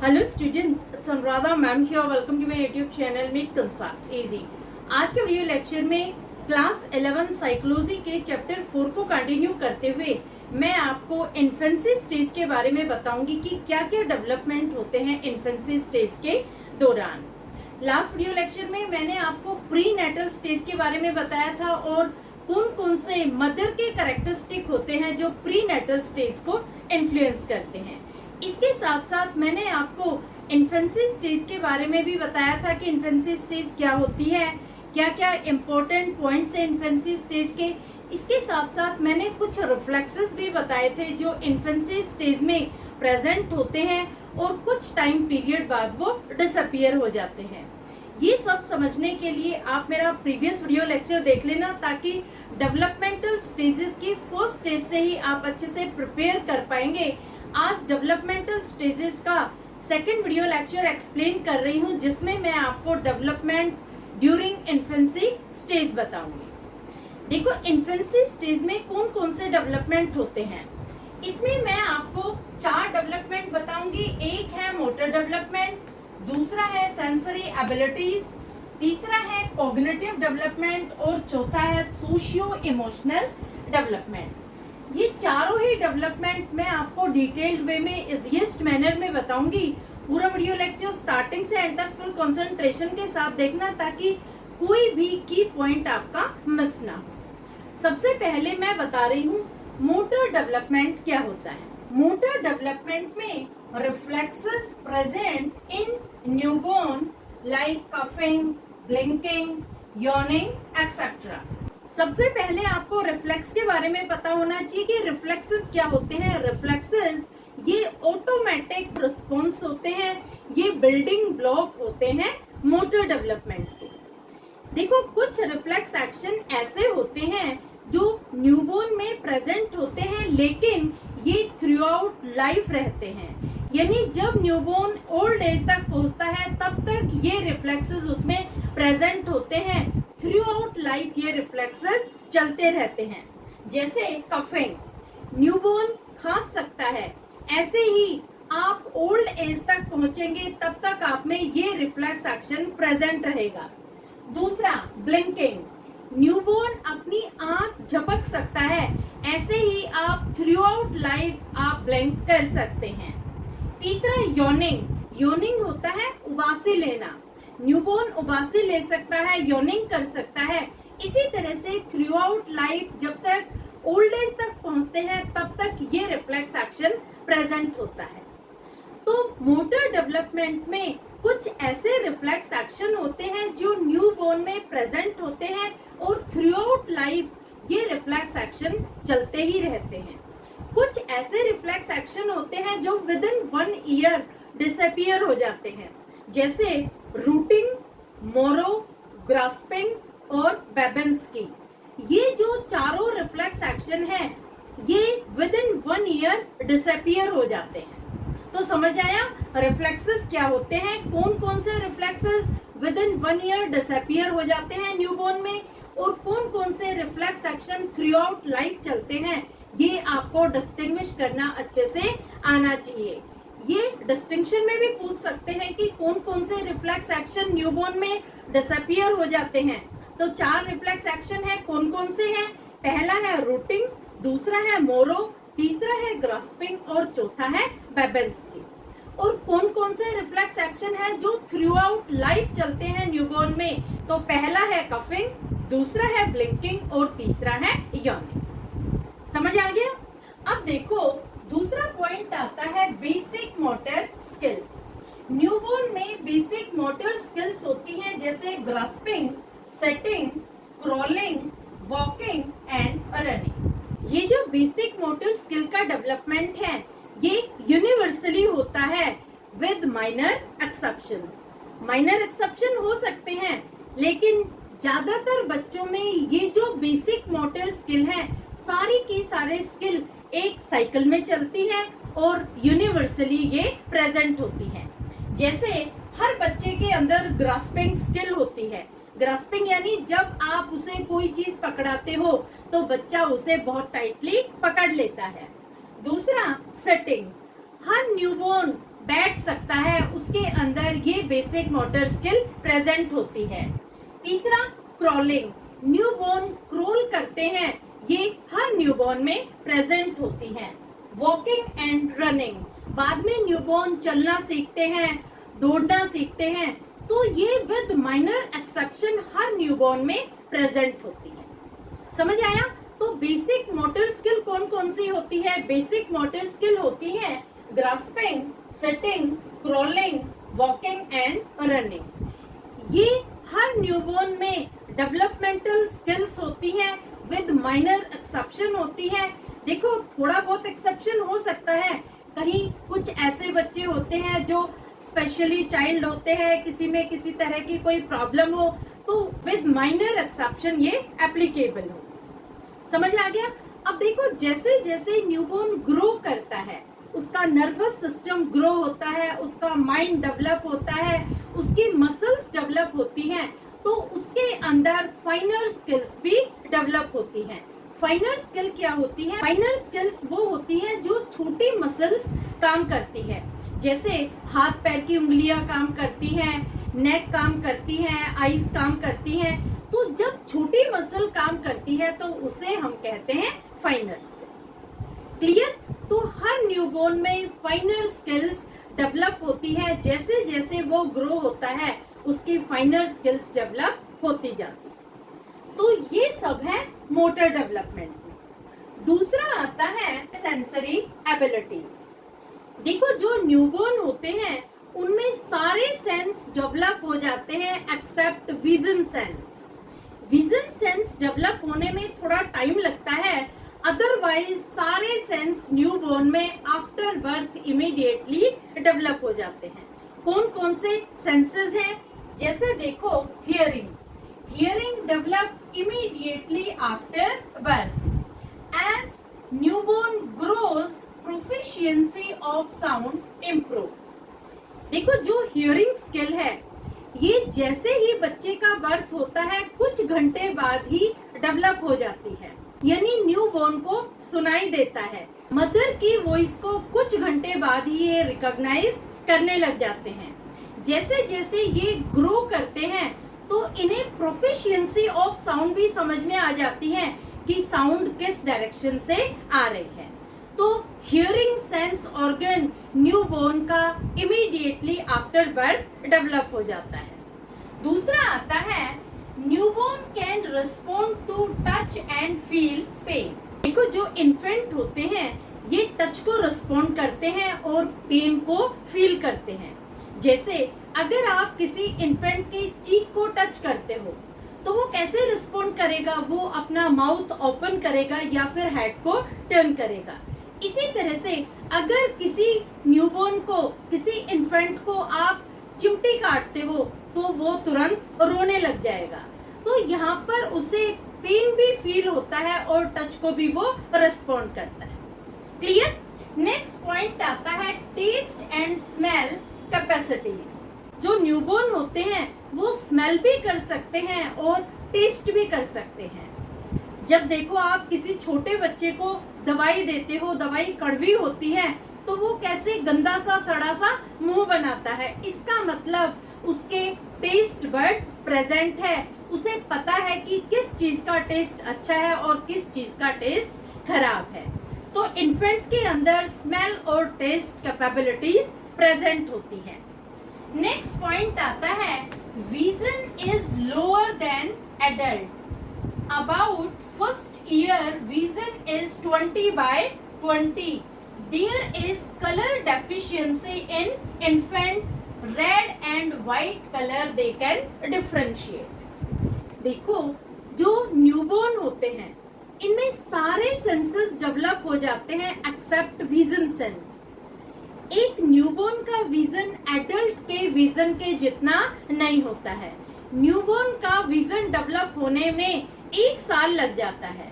Hello students, it's Anuradha ma'am here. Welcome to my YouTube channel में concept easy. आज के video lecture में class 11 psychology के chapter 4 को कंटिन्यू करते हुए मैं आपको इन्फेंसी स्टेज के बारे में बताऊंगी कि क्या क्या डेवलपमेंट होते हैं इन्फेंसी स्टेज के दौरान। लास्ट वीडियो लेक्चर में मैंने आपको प्री नेटल स्टेज के बारे में बताया था और कौन कौन से मदर के कैरेक्टरिस्टिक होते हैं जो प्री नेटल स्टेज को इन्फ्लुएंस करते हैं। इसके साथ साथ मैंने आपको इन्फेंसी स्टेज के बारे में भी बताया था कि इन्फेंसी स्टेज क्या होती है, क्या क्या इम्पोर्टेंट पॉइंट्स है इन्फेंसी स्टेज के। इसके साथ साथ मैंने कुछ रिफ्लेक्सेस भी बताए थे जो इन्फेंसी स्टेज में प्रेजेंट होते हैं और कुछ टाइम पीरियड बाद वो डिसअपीयर हो जाते हैं। ये सब समझने के लिए आप मेरा प्रीवियस वीडियो लेक्चर देख लेना ताकि डेवलपमेंटल स्टेजेस की फर्स्ट स्टेज से ही आप अच्छे से प्रिपेयर कर पाएंगे। आज डेवलपमेंटल स्टेजेस का सेकंड वीडियो लेक्चर एक्सप्लेन कर रही हूँ जिसमें मैं आपको डेवलपमेंट ड्यूरिंग इन्फेंसी स्टेज बताऊंगी। देखो, इन्फेंसी स्टेज में कौन कौन से डेवलपमेंट होते हैं, इसमें मैं आपको 4 डेवलपमेंट बताऊंगी। एक है मोटर डेवलपमेंट, दूसरा है सेंसरी एबिलिटीज, तीसरा है कॉग्निटिव डेवलपमेंट और चौथा है सोशियो इमोशनल डेवलपमेंट। ये चारों ही डेवलपमेंट मैं आपको डिटेल्ड वे में इजीएस्ट मैनर में बताऊंगी। पूरा वीडियो लेक्चर स्टार्टिंग से एंड तक फुल कंसंट्रेशन के साथ देखना ताकि कोई भी की पॉइंट आपका मिस ना हो। सबसे पहले मैं बता रही हूँ मोटर डेवलपमेंट क्या होता है। मोटर डेवलपमेंट में reflexes present in newborn like coughing, blinking, yawning etcetera. सबसे पहले आपको रिफ्लेक्स के बारे में पता होना चाहिए कि रिफ्लेक्सेस क्या होते हैं। रिफ्लेक्सेस ये ऑटोमेटिक रिस्पॉन्स होते हैं, ये बिल्डिंग ब्लॉक होते हैं मोटर डेवलपमेंट के। देखो, कुछ रिफ्लेक्स एक्शन ऐसे होते हैं जो न्यूबॉर्न में प्रेजेंट होते हैं लेकिन ये थ्रू आउट लाइफ रहते हैं, यानी जब न्यूबॉर्न ओल्ड एज तक पहुंचता है तब तक ये रिफ्लेक्सेस उसमें प्रेजेंट होते हैं। थ्रू आउट लाइफ ये रिफ्लेक्सेस चलते रहते हैं। जैसे कफिंग, न्यूबॉर्न खांस सकता है, ऐसे ही आप ओल्ड एज तक पहुंचेंगे तब तक आप में ये रिफ्लेक्स एक्शन प्रेजेंट रहेगा। दूसरा, ब्लिंकिंग, न्यूबॉर्न अपनी आंख झपक सकता है, ऐसे ही आप थ्रू आउट लाइफ आप ब्लिंक कर सकते हैं। तीसरा, यॉर्निंग, यॉर्निंग होता है उबासी लेना, न्यूबॉर्न उबासी ले सकता है, यॉर्निंग कर सकता है। इसी तरह से थ्रू आउट लाइफ जब तक ओल्ड एज तक पहुंचते हैं तब तक ये रिफ्लेक्स एक्शन प्रेजेंट होता है। तो मोटर डेवलपमेंट में कुछ ऐसे रिफ्लेक्स एक्शन होते हैं जो न्यूबॉर्न में प्रेजेंट होते हैं और थ्रू आउट लाइफ ये रिफ्लेक्स एक्शन चलते ही रहते हैं। कुछ ऐसे रिफ्लेक्स एक्शन होते हैं जो विद इन 1 ईयर डिसअपीयर हो जाते हैं, जैसे रूटिंग, मोरो, ग्रास्पिंग और बेबेंस्की। ये जो चारों रिफ्लेक्स एक्शन हैं ये विद इन 1 ईयर डिसअपीयर हो जाते हैं। तो समझ आया रिफ्लेक्सेस क्या होते हैं, कौन कौन से reflexes with in 1 year disappear हो जाते हैं न्यूबॉर्न में और कौन कौन से reflex action through out life चलते हैं। ये आपको डिस्टिंग्विश करना अच्छे से आना चाहिए। ये डिस्टिंक्शन में भी पूछ सकते हैं कि कौन कौन से रिफ्लेक्स एक्शन न्यूबॉर्न में डिसअपीयर हो जाते हैं। तो 4 रिफ्लेक्स एक्शन है, कौन कौन से हैं? पहला है रूटिंग, दूसरा है मोरो, तीसरा है ग्रास्पिंग और चौथा है बेबेंस्की। और कौन कौन से रिफ्लेक्स एक्शन है जो थ्रू आउट लाइफ चलते हैं न्यूबॉर्न में? तो पहला है कफिंग, दूसरा है ब्लिंकिंग और तीसरा है यॉर्निंग। समझ आ गया? अब देखो, दूसरा पॉइंट आता है बेसिक मोटर स्किल्स। न्यूबॉर्न में बेसिक मोटर स्किल्स होती हैं जैसे grasping, setting, crawling, walking and running. ये जो बेसिक मोटर स्किल का डेवलपमेंट है ये यूनिवर्सली होता है with minor exceptions. Minor exception हो सकते हैं लेकिन ज्यादातर बच्चों में ये जो बेसिक मोटर स्किल है सारी की सारे स्किल एक साइकिल में चलती है और यूनिवर्सली ये प्रेजेंट होती है। जैसे हर बच्चे के अंदर ग्रास्पिंग स्किल होती है। ग्रास्पिंग यानी जब आप उसे कोई चीज पकड़ाते हो तो बच्चा उसे बहुत टाइटली पकड़ लेता है। दूसरा, सेटिंग, हर न्यूबॉर्न बैठ सकता है, उसके अंदर ये बेसिक मोटर स्किल प्रेजेंट होती है। तीसरा, क्रॉलिंग, न्यूबॉर्न क्रोल करते हैं, ये हर न्यूबॉर्न में प्रेजेंट होती है। वॉकिंग एंड रनिंग, बाद में न्यूबॉर्न चलना सीखते हैं, दौड़ना सीखते हैं, तो ये with minor exception her newborn में प्रेजेंट होती है। समझ आया? तो बेसिक मोटर स्किल कौन कौन सी होती है? बेसिक मोटर स्किल होती है grasping, sitting, crawling, walking and running. ये हर न्यूबॉर्न में डेवलपमेंटल स्किल्स होती हैं, विद माइनर एक्सेप्शन होती है। देखो, थोड़ा बहुत एक्सेप्शन हो सकता है, कहीं कुछ ऐसे बच्चे होते हैं जो स्पेशली चाइल्ड होते हैं, किसी में किसी तरह की कोई प्रॉब्लम हो, तो विद माइनर एक्सेप्शन ये एप्लीकेबल हो। समझ आ गया? अब देखो, जैसे जैसे न्यूबॉर्न ग्रो करता है, उसका नर्वस सिस्टम ग्रो होता है, उसका माइंड डेवलप होता है, उसकी मसल्स डेवलप होती हैं, तो उसके अंदर फाइनर स्किल्स भी डेवलप होती हैं। फाइनर स्किल क्या होती है? फाइनर स्किल्स वो होती हैं जो छोटी मसल्स काम करती है, जैसे हाथ पैर की उंगलियां काम करती हैं, नेक काम करती है, आईज काम करती हैं। तो जब छोटी मसल काम करती है तो उसे हम कहते हैं फाइनर स्किल। क्लियर? तो हर न्यूबॉर्न में फाइनर स्किल्स डेवलप होती है, जैसे जैसे वो ग्रो होता है उसकी फाइनर स्किल्स डेवलप होती जाती है। तो ये सब है मोटर डेवलपमेंट में। दूसरा आता है सेंसरी एबिलिटीज। देखो, जो न्यूबॉर्न होते हैं उनमें सारे सेंस डेवलप हो जाते हैं except vision sense. Vision sense develop होने में थोड़ा टाइम लगता है, अदरवाइज सारे सेंस न्यूबॉर्न में आफ्टर बर्थ इमीडिएटली डेवलप हो जाते हैं। कौन कौन से सेंसेस हैं? जैसे देखो, hearing, hearing develop immediately after birth. As newborn grows, proficiency of sound improve. देखो, जो हियरिंग स्किल है ये जैसे ही बच्चे का बर्थ होता है कुछ घंटे बाद ही डेवलप हो जाती है, यानी न्यूबॉर्न को सुनाई देता है। मदर की वॉइस को कुछ घंटे बाद ही ये रिकॉग्नाइज करने लग जाते हैं। जैसे जैसे ये ग्रो करते हैं तो इन्हें प्रोफिशिएंसी ऑफ साउंड भी समझ में आ जाती है कि साउंड किस डायरेक्शन से आ रही है। तो हियरिंग सेंस ऑर्गन न्यूबॉर्न का इमीडिएटली आफ्टर बर्थ डेवलप हो जाता है। दूसरा आता है newborn can respond to touch and feel pain. देखो, जो इन्फेंट होते हैं ये टच को रिस्पॉन्ड करते हैं और पेन को फील करते हैं। जैसे अगर आप किसी इन्फेंट की चीक को टच करते हो तो वो कैसे रिस्पॉन्ड करेगा? वो अपना माउथ ओपन करेगा या फिर हेड को टर्न करेगा। इसी तरह से अगर किसी न्यूबॉर्न को, किसी इन्फेंट को आप चिमटी काटते हो तो वो तुरंत रोने लग जाएगा। तो यहाँ पर उसे पेन भी फील होता है और टच को भी वो रिस्पॉन्ड करता है। क्लियर? नेक्स्ट पॉइंट आता है टेस्ट एंड स्मेल कैपेसिटीज। जो न्यूबॉर्न होते हैं वो स्मेल भी कर सकते हैं और टेस्ट भी कर सकते हैं। जब देखो, आप किसी छोटे बच्चे को दवाई देते हो, दवाई कड़वी होती है, तो वो कैसे गंदा सा सड़ा सा मुंह बनाता है, इसका मतलब उसके टेस्ट बड्स प्रेजेंट है, उसे पता है कि किस चीज का टेस्ट अच्छा है और किस चीज का टेस्ट खराब है। तो इन्फेंट के अंदर स्मेल और टेस्ट कैपेबिलिटीज प्रेजेंट होती है। नेक्स्ट पॉइंट आता है vision is lower than adult. About first year vision is 20/20. There is color deficiency in infant. Red and white color they can differentiate. देखो, जो न्यूबॉर्न होते हैं इनमें सारे सेंसेस डेवलप हो जाते हैं एक्सेप्ट विजन सेंस। एक न्यूबॉर्न का विजन एडल्ट के विजन के जितना नहीं होता है। न्यूबॉर्न का विजन डेवलप होने में 1 साल लग जाता है।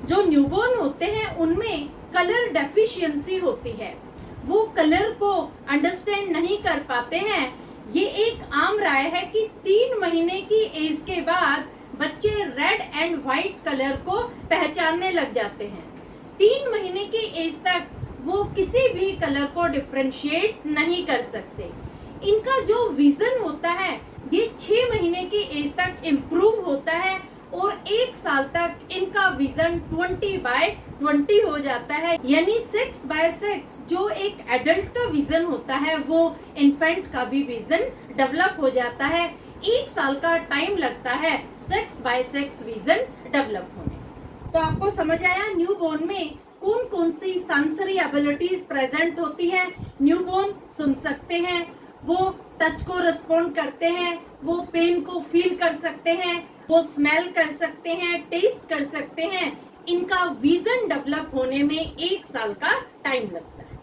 जो न्यूबॉर्न होते हैं उनमें कलर डेफिशिएंसी होती है, वो कलर को अंडरस्टैंड नहीं कर पाते हैं। ये एक आम राय है कि 3 महीने की एज के बाद बच्चे रेड एंड व्हाइट कलर को पहचानने लग जाते हैं। 3 महीने की एज तक वो किसी भी कलर को डिफरेंशिएट नहीं कर सकते। इनका जो विजन होता है ये 6 महीने की एज तक इम्प्रूव होता है और 1 साल तक इनका विजन 20/20 हो जाता है, यानी 6/6 जो एक एडल्ट का विजन होता है वो इन्फेंट का भी विजन डेवलप हो जाता है। 1 साल का टाइम लगता है 6/6 विजन डेवलप होने। तो आपको समझ आया न्यूबॉर्न में कौन कौन सी सेंसरी एबिलिटीज प्रेजेंट होती है। न्यूबॉर्न सुन सकते हैं, वो टच को रिस्पॉन्ड करते हैं, वो पेन को फील कर सकते हैं, वो स्मेल कर सकते हैं, टेस्ट कर सकते हैं। इनका विजन डेवलप होने में 1 साल का टाइम लगता है।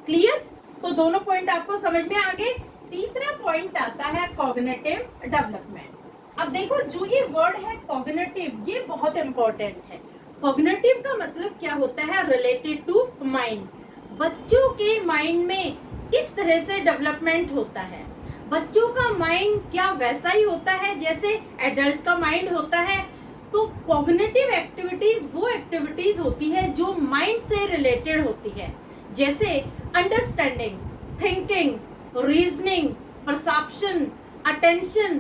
क्लियर? तो दोनों पॉइंट आपको समझ में आ गए। तीसरा पॉइंट आता है कॉग्निटिव डेवलपमेंट। अब देखो जो ये वर्ड है कॉग्निटिव, ये बहुत इंपॉर्टेंट है। कॉग्निटिव का मतलब क्या होता है? Related to mind. बच्चों के माइंड में किस तरह से डेवलपमेंट होता है? बच्चों का माइंड क्या वैसा ही होता है जैसे एडल्ट का माइंड होता है? तो कॉग्निटिव एक्टिविटीज वो एक्टिविटीज होती है जो माइंड से रिलेटेड होती है, जैसे understanding, thinking, reasoning, perception, attention.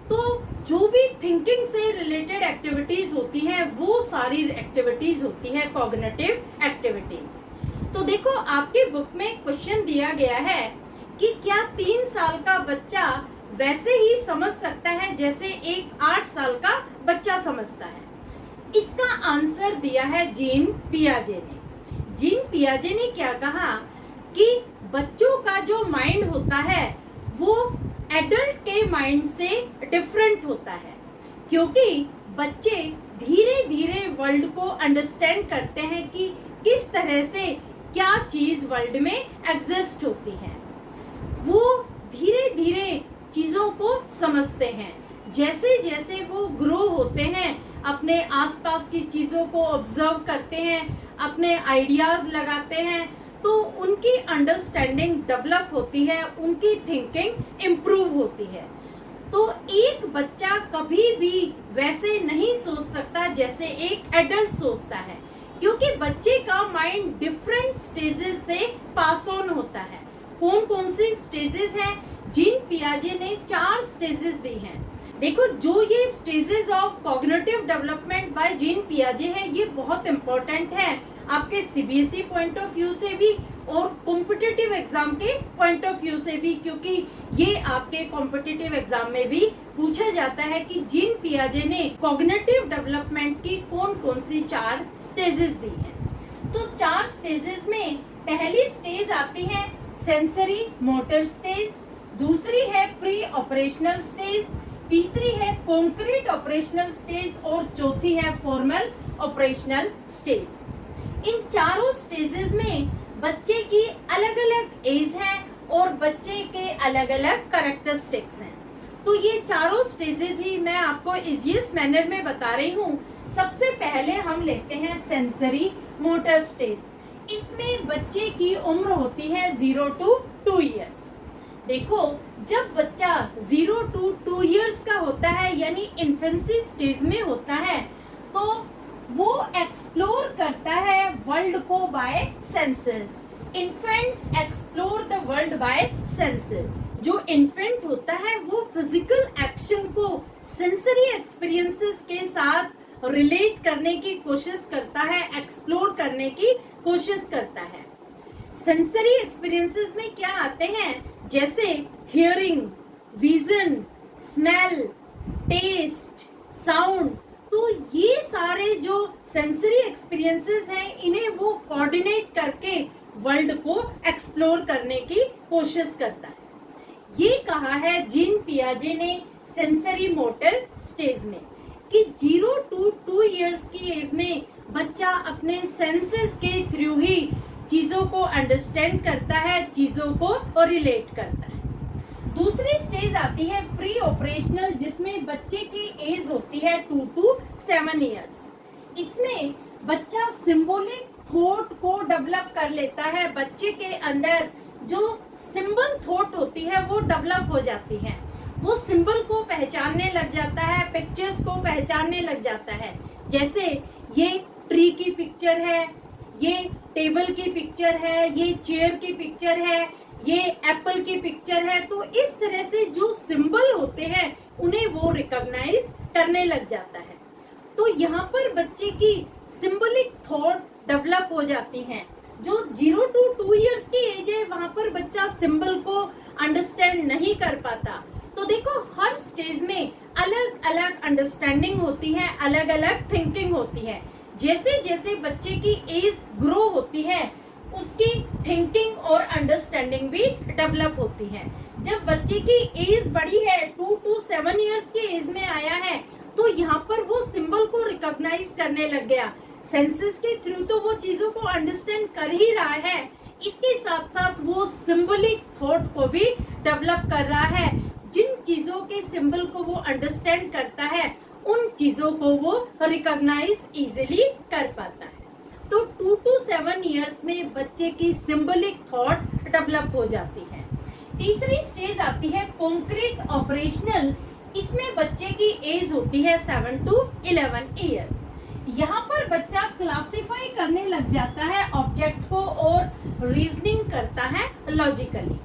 तो जो भी थिंकिंग से रिलेटेड एक्टिविटीज होती है वो सारी एक्टिविटीज होती है कॉग्निटिव एक्टिविटीज। तो देखो आपके बुक में क्वेश्चन दिया गया है कि क्या 3 साल का बच्चा वैसे ही समझ सकता है जैसे एक 8 साल का बच्चा समझता है? इसका आंसर दिया है जीन पियाजे ने। जीन पियाजे ने क्या कहा कि बच्चों का जो माइंड होता है वो एडल्ट के माइंड से डिफरेंट होता है, क्योंकि बच्चे धीरे धीरे वर्ल्ड को अंडरस्टैंड करते हैं कि किस तरह से क्या चीज वर्ल्ड में एग्जिस्ट होती है। वो धीरे धीरे चीजों को समझते हैं। जैसे जैसे वो ग्रो होते हैं, अपने आसपास की चीजों को ऑब्जर्व करते हैं, अपने आइडियाज लगाते हैं, तो उनकी अंडरस्टैंडिंग डेवलप होती है, उनकी थिंकिंग इम्प्रूव होती है। तो एक बच्चा कभी भी वैसे नहीं सोच सकता जैसे एक एडल्ट सोचता है, क्योंकि बच्चे का माइंड डिफरेंट स्टेजेस से पास ऑन होता है। कौन कौन सी स्टेजेस हैं? जीन पियाजे ने 4 स्टेजेस दी हैं। देखो जो ये stages of cognitive development by Jean पियाजे है ये बहुत इंपॉर्टेंट है आपके सीबीएसई पॉइंट ऑफ व्यू से भी और कॉम्पिटिटिव एग्जाम के पॉइंट ऑफ व्यू से भी, क्योंकि ये आपके कॉम्पिटिटिव एग्जाम में भी पूछा जाता है कि जीन पियाजे ने कॉग्निटिव डेवलपमेंट की कौन कौन सी 4 स्टेजेस दी हैं। तो 4 स्टेजेस में पहली स्टेज आती है सेंसरी मोटर स्टेज, दूसरी है प्री ऑपरेशनल स्टेज, तीसरी है कॉन्क्रीट ऑपरेशनल स्टेज और चौथी है फॉर्मल ऑपरेशनल स्टेज। इन चारों स्टेजेस में बच्चे की अलग अलग एज है और बच्चे के अलग अलग कैरेक्टरिस्टिक्स हैं। तो ये चारों स्टेजेस ही मैं आपको इजीएस्ट मैनर में बता रही हूँ। सबसे पहले हम लेते हैं सेंसरी मोटर स्टेज। इसमें बच्चे की उम्र होती है 0 to 2 years। देखो जब बच्चा 0 to 2 years का होता है यानी इन्फेंसी स्टेज में होता है, तो वो एक्सप्लोर करता है वर्ल्ड को by senses. Infants explore the world by senses. जो इन्फेंट होता है वो फिजिकल एक्शन को सेंसरी एक्सपीरियंसेस के साथ रिलेट करने की कोशिश करता है, एक्सप्लोर करने की कोशिश करता है। सेंसरी एक्सपीरियंसेस में क्या आते हैं? जैसे hearing, vision, smell, taste, sound. तो ये सारे जो सेंसरी एक्सपीरियंसेस हैं इन्हें वो कोऑर्डिनेट करके वर्ल्ड को एक्सप्लोर करने की कोशिश करता है। ये कहा है जीन पियाजे ने सेंसरी मोटर स्टेज में कि 0 to 2 years की एज में बच्चा अपने सेंसेस के थ्रू ही चीजों को अंडरस्टैंड करता है, चीजों को रिलेट करता है। दूसरी स्टेज आती है प्री ऑपरेशनल, जिसमें बच्चे की एज होती है 2 to 7 years। इसमें बच्चा सिंबॉलिक थॉट को डेवलप कर लेता है। बच्चे के अंदर जो सिंबल थॉट होती है वो डेवलप हो जाती है। वो सिंबल को पहचानने लग जाता है, पिक्चर्स को पहचानने लग जाता है। जैसे ये ट्री की पिक्चर है, ये टेबल की पिक्चर है, ये चेयर की पिक्चर है, ये एप्पल की पिक्चर है। तो इस तरह से जो सिंबल होते हैं उन्हें वो रिकॉग्नाइज करने लग जाता है। तो यहाँ पर बच्चे की सिंबलिक थॉट डेवलप हो जाती हैं। जो 0 to 2 इयर्स की एज है वहां पर बच्चा सिंबल को अंडरस्टैंड नहीं कर पाता। तो देखो हर स्टेज में अलग अलग अंडरस्टैंडिंग होती है, अलग अलग थिंकिंग होती है। जैसे जैसे बच्चे की एज ग्रो होती है उसकी थिंकिंग और अंडरस्टैंडिंग भी डेवलप होती है। जब बच्चे की एज बढ़ी है, 2 to 7 इयर्स की एज में आया है, तो यहाँ पर वो सिंबल को रिकॉग्नाइज करने लग गया। सेंसेस के थ्रू तो वो चीजों को अंडरस्टैंड कर ही रहा है, इसके साथ साथ वो सिंबलिक थॉट को भी डेवलप कर रहा है। जिन चीजों के सिंबल को वो अंडरस्टैंड करता है उन चीजों को वो रिकॉग्नाइज इजीली कर पाता है। तो 2 to 7 इयर्स में बच्चे की सिंबलिक थॉट डेवलप हो जाती है। तीसरी स्टेज आती है कॉन्क्रीट ऑपरेशनल। इसमें बच्चे की एज होती है 7 to 11 इयर्स। यहाँ पर बच्चा क्लासिफाई करने लग जाता है ऑब्जेक्ट को और रीजनिंग करता है लॉजिकली।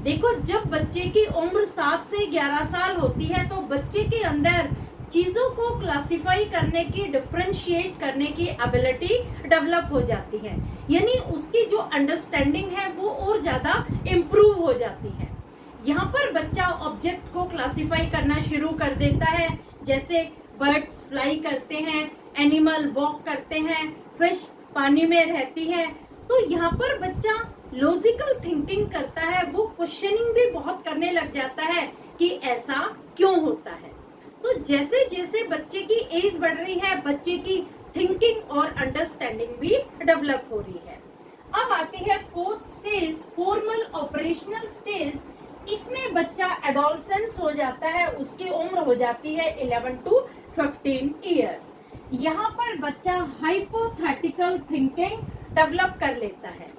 देखो जब बच्चे की उम्र 7 से 11 साल होती है तो बच्चे के अंदर चीजों को क्लासिफाई करने की, डिफरेंशिएट करने की एबिलिटी डेवलप हो जाती है। यानी उसकी जो अंडरस्टैंडिंग है वो और ज्यादा इम्प्रूव हो जाती है। यहाँ पर बच्चा ऑब्जेक्ट को क्लासिफाई करना शुरू कर देता है। जैसे बर्ड्स फ्लाई करते हैं, एनिमल वॉक करते हैं, फिश पानी में रहती है। तो यहाँ पर बच्चा लॉजिकल थिंकिंग करता है, वो क्वेश्चनिंग भी बहुत करने लग जाता है कि ऐसा क्यों होता है। तो जैसे जैसे बच्चे की एज बढ़ रही है बच्चे की थिंकिंग और अंडरस्टैंडिंग भी डेवलप हो रही है। अब आती है fourth stage, formal operational stage. इसमें बच्चा एडोलसेंस हो जाता है, उसकी उम्र हो जाती है 11 to 15 इयर्स। यहाँ पर बच्चा हाइपोथेटिकल थिंकिंग डेवलप कर लेता है।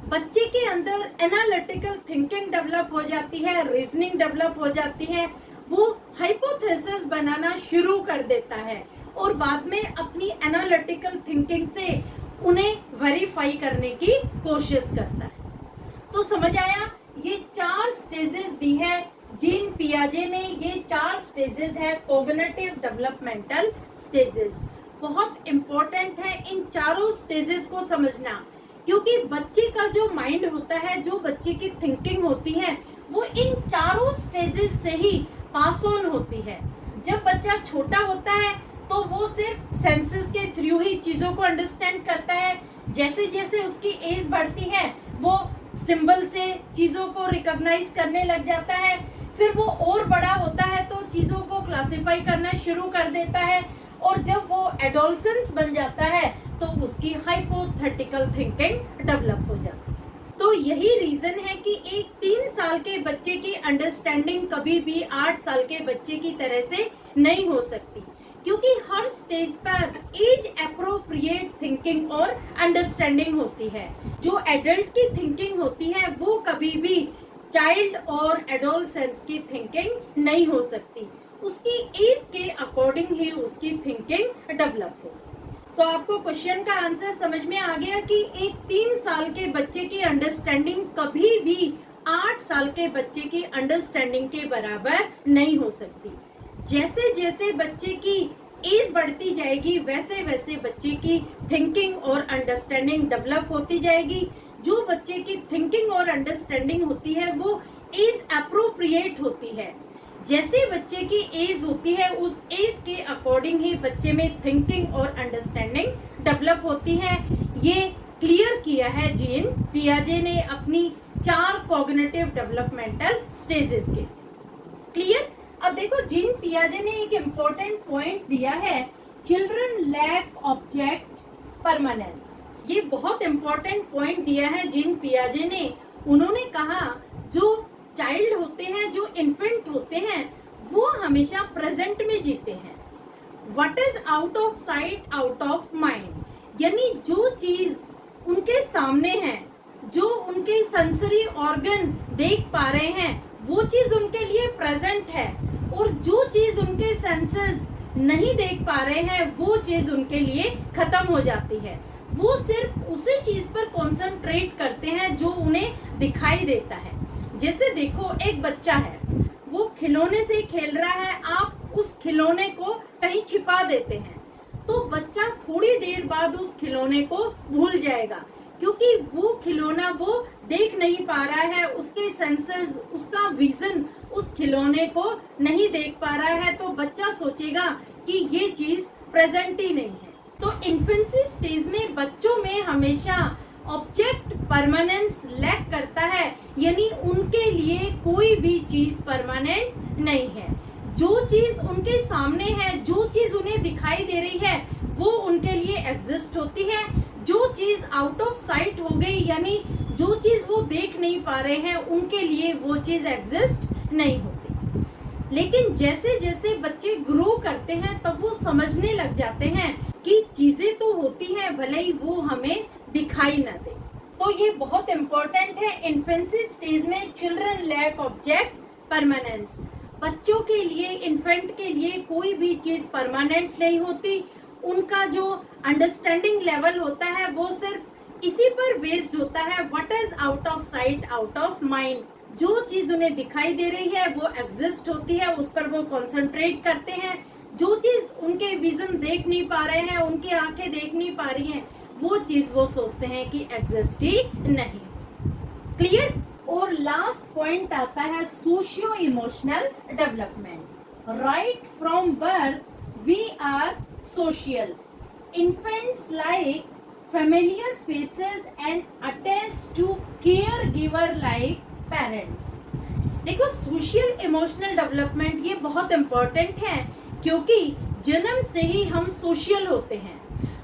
बच्चे के अंदर एनालिटिकल थिंकिंग डेवलप हो जाती है, रीजनिंग डेवलप हो जाती है। वो हाइपोथेसिस बनाना शुरू कर देता है और बाद में अपनी एनालिटिकल थिंकिंग से उन्हें वेरीफाई करने की कोशिश करता है। तो समझ आया, ये 4 स्टेजेस दी है जीन पियाजे ने। ये 4 स्टेजेस है कॉग्निटिव डेवलपमेंटल स्टेजेस। बहुत इंपॉर्टेंट है इन चारों स्टेजेस को समझना, क्योंकि बच्चे का जो माइंड होता है, जो बच्चे की थिंकिंग होती है, वो इन चारों स्टेजेस से ही पास ऑन होती है। जब बच्चा छोटा होता है तो वो सिर्फ सेंसेस के थ्रू ही चीजों को अंडरस्टैंड करता है। जैसे जैसे उसकी एज बढ़ती है वो सिंबल से चीजों को रिकॉग्नाइज करने लग जाता है। फिर वो और बड़ा होता है तो चीजों को क्लासिफाई करना शुरू कर देता है, और जब वो एडोलसेंस बन जाता है तो उसकी हाइपोथेटिकल थिंकिंग डेवलप हो जाती है। तो यही रीजन है कि एक 3 साल के बच्चे की अंडरस्टैंडिंग कभी भी 8 साल के बच्चे की तरह से नहीं हो सकती, क्योंकि हर स्टेज पर एज एप्रोप्रिएट थिंकिंग और अंडरस्टैंडिंग होती है। जो एडल्ट की थिंकिंग होती है वो कभी भी चाइल्ड और एडोलसेंस की थिंकिंग नहीं हो सकती। उसकी एज के अकॉर्डिंग ही उसकी थिंकिंग डेवलप हो। तो आपको क्वेश्चन का आंसर समझ में आ गया कि एक 3 साल के बच्चे की अंडरस्टैंडिंग कभी भी 8 साल के बच्चे की अंडरस्टैंडिंग के बराबर नहीं हो सकती। जैसे जैसे बच्चे की एज बढ़ती जाएगी वैसे वैसे बच्चे की थिंकिंग और अंडरस्टैंडिंग डेवलप होती जाएगी। जो बच्चे की थिंकिंग और अंडरस्टैंडिंग होती है वो एज एप्रोप्रिएट होती है। जैसे बच्चे की एज होती है उस एज के अकॉर्डिंग ही बच्चे में थिंकिंग और अंडरस्टैंडिंग डेवलप होती है। ये क्लियर किया है जीन पियाजे ने अपनी 4 कॉग्निटिव डेवलपमेंटल स्टेजेस के। क्लियर। अब देखो जीन पियाजे ने एक इम्पोर्टेंट पॉइंट दिया है, चिल्ड्रन लैक ऑब्जेक्ट परमानेंस। ये बहुत इम्पोर्टेंट पॉइंट दिया है जीन पियाजे ने। उन्होंने कहा जो चाइल्ड होते हैं, जो इन्फेंट होते हैं, वो हमेशा प्रेजेंट में जीते हैं। What is out of sight out of mind, यानी जो चीज उनके सामने है, जो उनके सेंसरी ऑर्गन देख पा रहे हैं, वो चीज उनके लिए प्रेजेंट है, और जो चीज उनके सेंसेस नहीं देख पा रहे हैं वो चीज उनके लिए खत्म हो जाती है। वो सिर्फ उसी चीज पर कंसंट्रेट करते हैं जो उन्हें दिखाई देता है। जैसे देखो, एक बच्चा है, वो खिलौने से खेल रहा है, आप उस खिलौने को कहीं छिपा देते हैं तो बच्चा थोड़ी देर बाद उस खिलौने को भूल जाएगा, क्योंकि वो खिलौना वो देख नहीं पा रहा है, उसके सेंसेस, उसका विजन उस खिलौने को नहीं देख पा रहा है, तो बच्चा सोचेगा कि ये चीज प्रेजेंट ही नहीं है। तो इन्फेंसी स्टेज में बच्चों में हमेशा ऑब्जेक्ट परमानेंस लैक करता है, यानी उनके लिए कोई भी चीज परमानेंट नहीं है। जो चीज उनके सामने है, जो चीज उन्हें दिखाई दे रही है, वो उनके लिए एग्जिस्ट होती है। जो चीज आउट ऑफ साइट हो गई, यानी जो चीज वो देख नहीं पा रहे हैं, उनके लिए वो चीज एग्जिस्ट नहीं होती। लेकिन जैसे जैसे बच्चे ग्रो करते हैं तब वो समझने लग जाते हैं कि चीजें तो होती हैं, भले ही वो हमें दिखाई न दे। तो ये बहुत इम्पोर्टेंट है इन्फेंसी स्टेज में, चिल्ड्रन लैक ऑब्जेक्ट परमानेंस। बच्चों के लिए, इन्फेंट के लिए कोई भी चीज परमानेंट नहीं होती। उनका जो अंडरस्टैंडिंग लेवल होता है वो सिर्फ इसी पर बेस्ड होता है, what is out of sight out of mind. जो चीज उन्हें दिखाई दे रही है वो एग्जिस्ट होती है, उस पर वो कंसंट्रेट करते हैं। जो चीज उनके विजन देख नहीं पा रहे हैं, उनकी आंखें देख नहीं पा रही हैं, वो चीज वो सोचते हैं कि एग्जिस्ट ही नहीं। क्लियर? और लास्ट पॉइंट आता है socio emotional development. Right from birth we are social. Infants like familiar faces and attach to caregiver like parents. देखो, सोशल इमोशनल डेवलपमेंट ये बहुत इम्पोर्टेंट है, क्योंकि जन्म से ही हम सोशल होते हैं।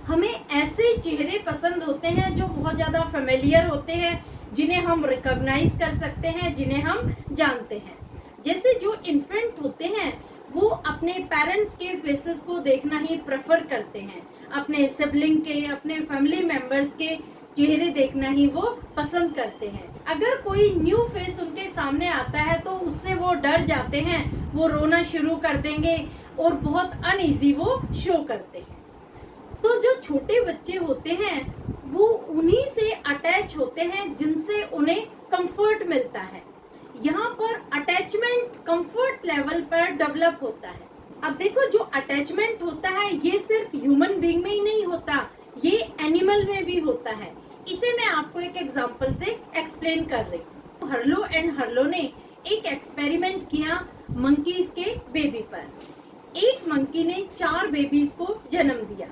हमें ऐसे चेहरे पसंद होते हैं जो बहुत ज़्यादा फेमिलियर होते हैं, जिन्हें हम रिकॉग्नाइज कर सकते हैं, जिन्हें हम जानते हैं। जैसे जो इन्फेंट होते हैं वो अपने पेरेंट्स के फेसेस को देखना ही प्रेफर करते हैं, अपने सिबलिंग के, अपने फैमिली मेंबर्स के चेहरे देखना ही वो पसंद करते हैं। अगर कोई न्यू फेस उनके सामने आता है तो उससे वो डर जाते हैं, वो रोना शुरू कर देंगे और बहुत अनईजी वो शो करते हैं। तो जो छोटे बच्चे होते हैं वो उन्हीं से अटैच होते हैं जिनसे उन्हें कंफर्ट मिलता है। यहाँ पर अटैचमेंट कंफर्ट लेवल पर डेवलप होता है। अब देखो, जो अटैचमेंट होता है ये सिर्फ ह्यूमन बीइंग में ही नहीं होता, ये एनिमल में भी होता है। इसे मैं आपको एक एग्जांपल से एक्सप्लेन कर रही हूँ। हर्लो एंड हर्लो ने एक एक्सपेरिमेंट किया मंकीज के बेबी पर। एक मंकी ने 4 बेबीज को जन्म दिया,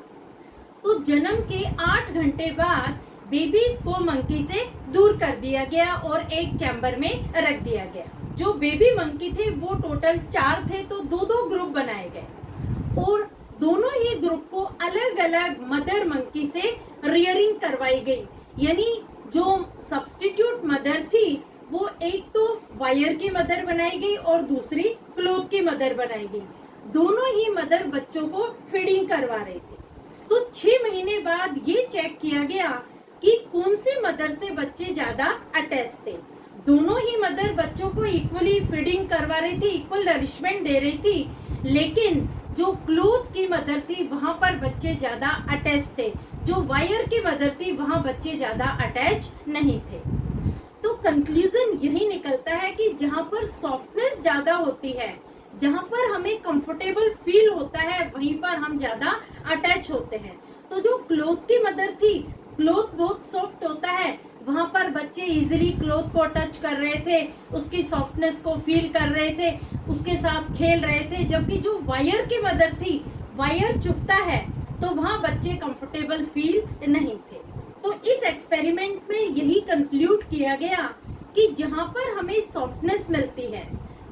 तो जन्म के 8 घंटे बाद बेबीज को मंकी से दूर कर दिया गया और एक चैम्बर में रख दिया गया। जो बेबी मंकी थे वो टोटल 4 थे, तो 2-2 ग्रुप बनाए गए और दोनों ही ग्रुप को अलग अलग मदर मंकी से रियरिंग करवाई गई। यानी जो सब्स्टिट्यूट मदर थी वो एक तो वायर की मदर बनाई गई और दूसरी क्लोथ की मदर बनाई गई। दोनों ही मदर बच्चों को फीडिंग करवा रहे थे। तो 6 महीने बाद ये चेक किया गया कि कौन सी मदर से बच्चे ज्यादा अटैच थे। दोनों ही मदर बच्चों को इक्वली फीडिंग करवा रही थी, इक्वल नरिशमेंट दे रही थी, लेकिन जो क्लोथ की मदर थी वहां पर बच्चे ज्यादा अटैच थे, जो वायर की मदर थी वहां बच्चे ज्यादा अटैच नहीं थे। तो कंक्लूजन यही निकलता है कि जहां पर सॉफ्टनेस ज्यादा होती है, जहां पर हमें कंफर्टेबल फील होता है, वहीं पर हम ज्यादा अटैच होते हैं। तो जो क्लोथ की मदर थी, क्लोथ बहुत सॉफ्ट होता है, वहां पर बच्चे इजीली क्लोथ को टच कर रहे थे, उसकी सॉफ्टनेस को फील कर रहे थे, उसके साथ खेल रहे थे। जबकि जो वायर की मदर थी, वायर चुभता है, तो वहां बच्चे कंफर्टेबल फील नहीं थे। तो इस एक्सपेरिमेंट में यही कंक्लूड किया गया कि जहां पर हमें सॉफ्टनेस मिलती है,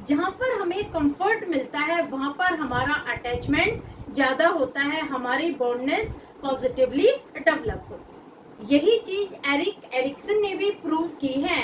जहां पर हमें कंफर्ट मिलता है, वहां पर हमारा अटैचमेंट ज्यादा होता है, हमारी बॉन्डनेस पॉजिटिवली डेवलप होती है। यही चीज एरिक एरिक्सन ने भी प्रूव की है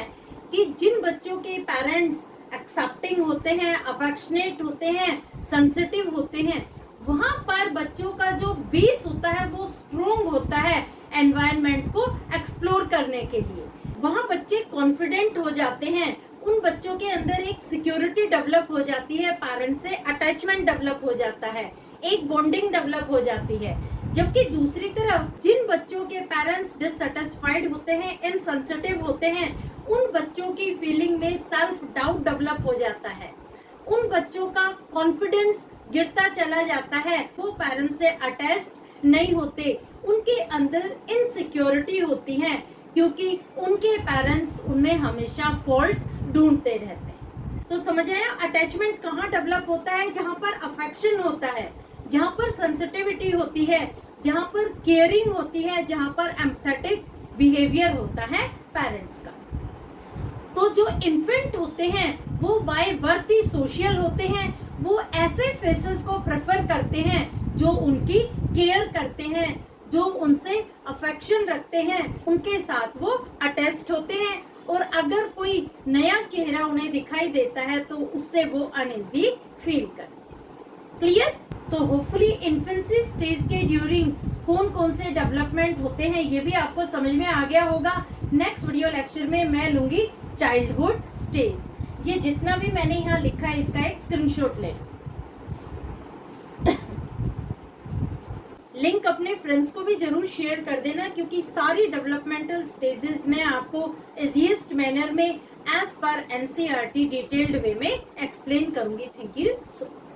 कि जिन बच्चों के पेरेंट्स एक्सेप्टिंग होते हैं, अफेक्शनेट होते हैं, सेंसिटिव होते हैं, वहां पर बच्चों का जो बेस होता है वो स्ट्रोंग होता है एनवायरनमेंट को एक्सप्लोर करने के लिए। वहां बच्चे कॉन्फिडेंट हो जाते हैं, उन बच्चों के अंदर एक सिक्योरिटी डेवलप हो जाती है, पेरेंट्स से अटैचमेंट डेवलप हो जाता है, एक बॉन्डिंग डेवलप हो जाती है। जबकि दूसरी तरफ जिन बच्चों के पेरेंट्स डिससेटिस्फाइड होते हैं, इनसेंसिटिव होते हैं, उन बच्चों की फीलिंग में सेल्फ डाउट डेवलप हो जाता है, उन बच्चों का कॉन्फिडेंस गिरता चला जाता है, वो पेरेंट्स से अटैच्ड नहीं होते, उनके अंदर इनसिक्योरिटी होती है क्योंकि उनके पेरेंट्स उनमें हमेशा फॉल्ट ढूंढते रहते हैं। तो समझ आया अटैचमेंट कहाँ डेवलप होता है? जहाँ पर अफेक्शन होता है, जहाँ पर सेंसिटिविटी होती है, जहाँ पर केयरिंग होती है, जहाँ पर एम्पैथेटिक बिहेवियर होता है पेरेंट्स का। तो जो इन्फेंट होते हैं वो बाय बर्थ ही सोशल होते हैं, वो ऐसे फेसेस को प्रेफर करते हैं जो उनकी केयर करते हैं, जो उनसे अफेक्शन रखते हैं, उनके साथ वो अटैच्ड होते हैं। और अगर कोई नया चेहरा उन्हें दिखाई देता है तो उससे वो अनईजी फील करते हैं। क्लियर? तो होपफुली इन्फेंसी स्टेज के ड्यूरिंग कौन कौन से डेवलपमेंट होते हैं ये भी आपको समझ में आ गया होगा। नेक्स्ट वीडियो लेक्चर में मैं लूंगी चाइल्डहुड स्टेज। ये जितना भी मैंने यहाँ लिखा है इसका एक स्क्रीनशॉट ले। लिंक अपने फ्रेंड्स को भी जरूर शेयर कर देना क्योंकि सारी डेवलपमेंटल स्टेजेस मैं आपको इजीएस्ट मैनर में एज पर एनसीईआरटी डिटेल्ड वे में एक्सप्लेन करूंगी। Thank you so much.